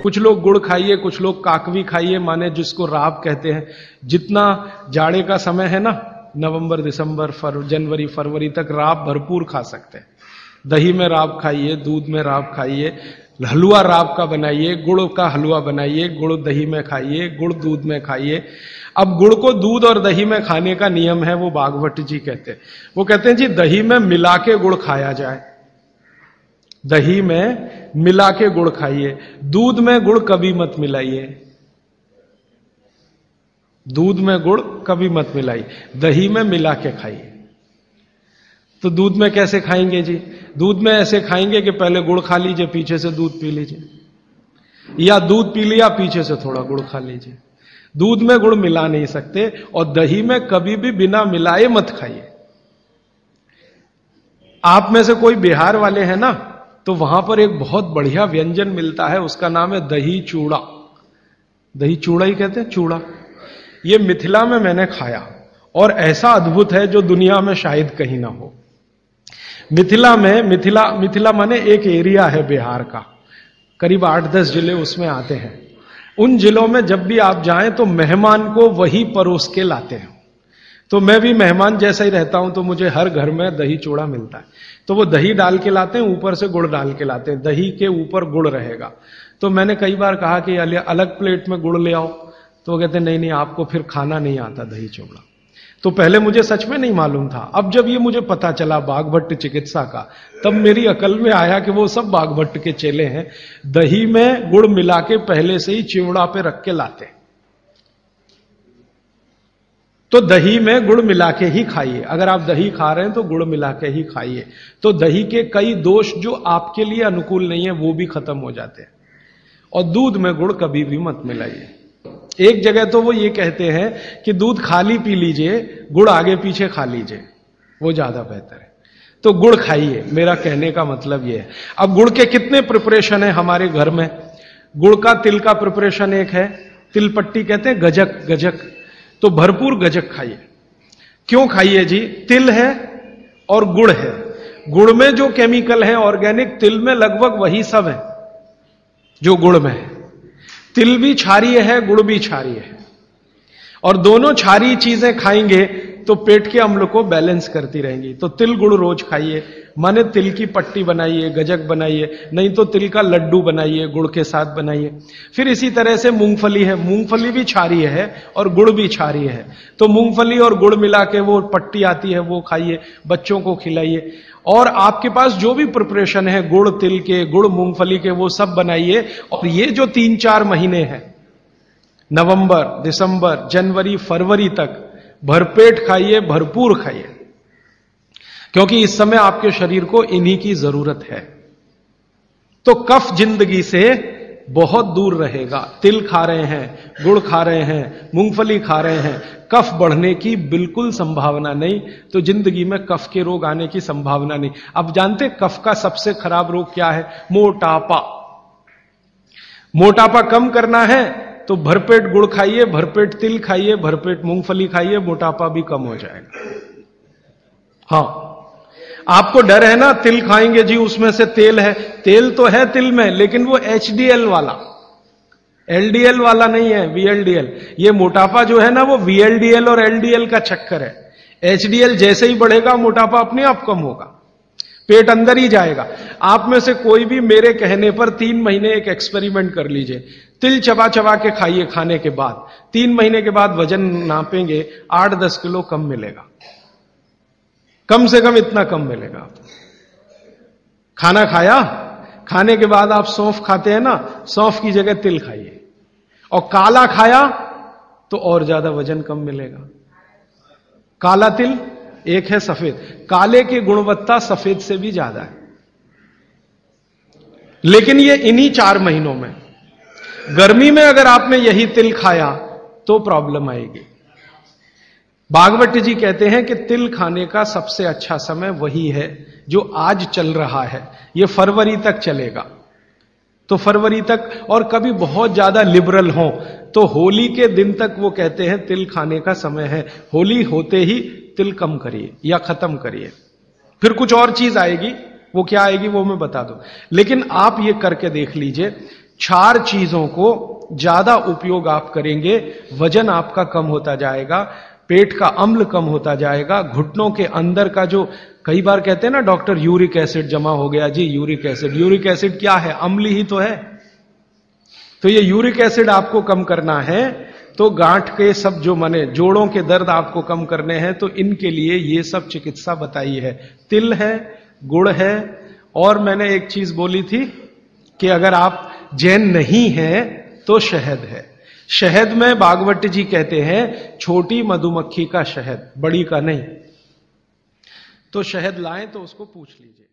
कुछ लोग गुड़ खाइए, कुछ लोग काकवी खाइए, माने जिसको राब कहते हैं। जितना जाड़े का समय है ना, नवंबर दिसंबर जनवरी फरवरी तक राब भरपूर खा सकते हैं। दही में राब खाइए, दूध में राब खाइए, हलवा राब का बनाइए, गुड़ का हलवा बनाइए, गुड़ दही में खाइए, गुड़ दूध में खाइए। अब गुड़ को दूध और दही में खाने का नियम है, वो भागवत जी कहते हैं। वो कहते हैं जी दही में मिला के गुड़ खाया जाए, दही में मिला के गुड़ खाइए, दूध में गुड़ कभी मत मिलाइए, दूध में गुड़ कभी मत मिलाइए, दही में मिला के खाइए। तो दूध में कैसे खाएंगे जी? दूध में ऐसे खाएंगे कि पहले गुड़ खा लीजिए, पीछे से दूध पी लीजिए, या दूध पी लिया पीछे से थोड़ा गुड़ खा लीजिए। दूध में गुड़ मिला नहीं सकते, और दही में कभी भी बिना मिलाए मत खाइए। आप में से कोई बिहार वाले हैं ना, तो वहां पर एक बहुत बढ़िया व्यंजन मिलता है, उसका नाम है दही चूड़ा। दही चूड़ा ही कहते हैं, चूड़ा। ये मिथिला में मैंने खाया, और ऐसा अद्भुत है जो दुनिया में शायद कहीं ना हो। मिथिला में, मिथिला माने एक एरिया है बिहार का, करीब 8-10 जिले उसमें आते हैं। उन जिलों में जब भी आप जाएं तो मेहमान को वही परोस के लाते हैं। तो मैं भी मेहमान जैसा ही रहता हूं, तो मुझे हर घर में दही चूड़ा मिलता है। तो वो दही डाल के लाते हैं, ऊपर से गुड़ डाल के लाते हैं, दही के ऊपर गुड़ रहेगा। तो मैंने कई बार कहा कि अलग प्लेट में गुड़ ले आओ, तो वो कहते नहीं नहीं, आपको फिर खाना नहीं आता दही चूड़ा। तो पहले मुझे सच में नहीं मालूम था। अब जब ये मुझे पता चला बाघभट्ट चिकित्सा का, तब मेरी अकल में आया कि वो सब बाघभट्ट के चेले हैं। दही में गुड़ मिला के पहले से ही चिवड़ा पे रख के लाते। तो दही में गुड़ मिला के ही खाइए। अगर आप दही खा रहे हैं तो गुड़ मिला के ही खाइए। तो दही के कई दोष जो आपके लिए अनुकूल नहीं है वो भी खत्म हो जाते हैं। और दूध में गुड़ कभी भी मत मिलाइए। एक जगह तो वो ये कहते हैं कि दूध खाली पी लीजिए, गुड़ आगे पीछे खा लीजिए, वो ज्यादा बेहतर है। तो गुड़ खाइए, मेरा कहने का मतलब ये है। अब गुड़ के कितने प्रिपरेशन है हमारे घर में? गुड़ का तिल का प्रिपरेशन एक है, तिल पट्टी कहते हैं, गजक। तो भरपूर गजक खाइए। क्यों खाइए जी? तिल है और गुड़ है। गुड़ में जो केमिकल है ऑर्गेनिक, तिल में लगभग वही सब है जो गुड़ में है। तिल भी क्षारीय है, गुड़ भी क्षारीय है, और दोनों क्षारीय चीजें खाएंगे तो पेट के अम्ल को बैलेंस करती रहेंगी। तो तिल गुड़ रोज खाइए, माने तिल की पट्टी बनाइए, गजक बनाइए, नहीं तो तिल का लड्डू बनाइए, गुड़ के साथ बनाइए। फिर इसी तरह से मूंगफली है, मूंगफली भी क्षारीय है और गुड़ भी क्षारीय है। तो मूंगफली और गुड़ मिला के वो पट्टी आती है, वो खाइए, बच्चों को खिलाइए। और आपके पास जो भी प्रिपरेशन है गुड़ तिल के, गुड़ मूंगफली के, वो सब बनाइए। और ये जो 3-4 महीने हैं, नवंबर दिसंबर जनवरी फरवरी तक, भरपेट खाइए, भरपूर खाइए, क्योंकि इस समय आपके शरीर को इन्हीं की जरूरत है। तो कफ जिंदगी से बहुत दूर रहेगा। तिल खा रहे हैं, गुड़ खा रहे हैं, मूंगफली खा रहे हैं, कफ बढ़ने की बिल्कुल संभावना नहीं। तो जिंदगी में कफ के रोग आने की संभावना नहीं। अब जानते कफ का सबसे खराब रोग क्या है? मोटापा। मोटापा कम करना है तो भरपेट गुड़ खाइए, भरपेट तिल खाइए, भरपेट मूंगफली खाइए, मोटापा भी कम हो जाएगा। हाँ, आपको डर है ना, तिल खाएंगे जी उसमें से तेल है। तेल तो है तिल में, लेकिन वो HDL वाला, LDL वाला नहीं है, VLDL। ये मोटापा जो है ना, वो VLDL और LDL का चक्कर है। HDL जैसे ही बढ़ेगा, मोटापा अपने आप कम होगा, पेट अंदर ही जाएगा। आप में से कोई भी मेरे कहने पर 3 महीने एक एक्सपेरिमेंट कर लीजिए। तिल चबा चबा के खाइए, खाने के बाद 3 महीने के बाद वजन नापेंगे, 8-10 किलो कम मिलेगा, कम से कम इतना कम मिलेगा। खाना खाया, खाने के बाद आप सौंफ खाते हैं ना, सौंफ की जगह तिल खाइए। और काला खाया तो और ज्यादा वजन कम मिलेगा। काला तिल एक है सफेद, काले की गुणवत्ता सफेद से भी ज्यादा है। लेकिन ये इन्हीं 4 महीनों में, गर्मी में अगर आपने यही तिल खाया तो प्रॉब्लम आएगी। भागवत जी कहते हैं कि तिल खाने का सबसे अच्छा समय वही है जो आज चल रहा है। ये फरवरी तक चलेगा। तो फरवरी तक, और कभी बहुत ज्यादा लिबरल हो तो होली के दिन तक वो कहते हैं तिल खाने का समय है। होली होते ही तिल कम करिए या खत्म करिए। फिर कुछ और चीज आएगी, वो क्या आएगी वो मैं बता दूं। लेकिन आप ये करके देख लीजिए, 4 चीजों को ज्यादा उपयोग आप करेंगे, वजन आपका कम होता जाएगा, पेट का अम्ल कम होता जाएगा, घुटनों के अंदर का जो कई बार कहते हैं ना डॉक्टर यूरिक एसिड जमा हो गया जी, यूरिक एसिड क्या है? अम्ल ही तो है। तो ये यूरिक एसिड आपको कम करना है, तो गांठ के सब जो माने जोड़ों के दर्द आपको कम करने हैं, तो इनके लिए ये सब चिकित्सा बताई है। तिल है, गुड़ है, और मैंने एक चीज बोली थी कि अगर आप जैन नहीं हैं तो शहद है। शहद में भागवत जी कहते हैं छोटी मधुमक्खी का शहद, बड़ी का नहीं। तो शहद लाएं तो उसको पूछ लीजिए।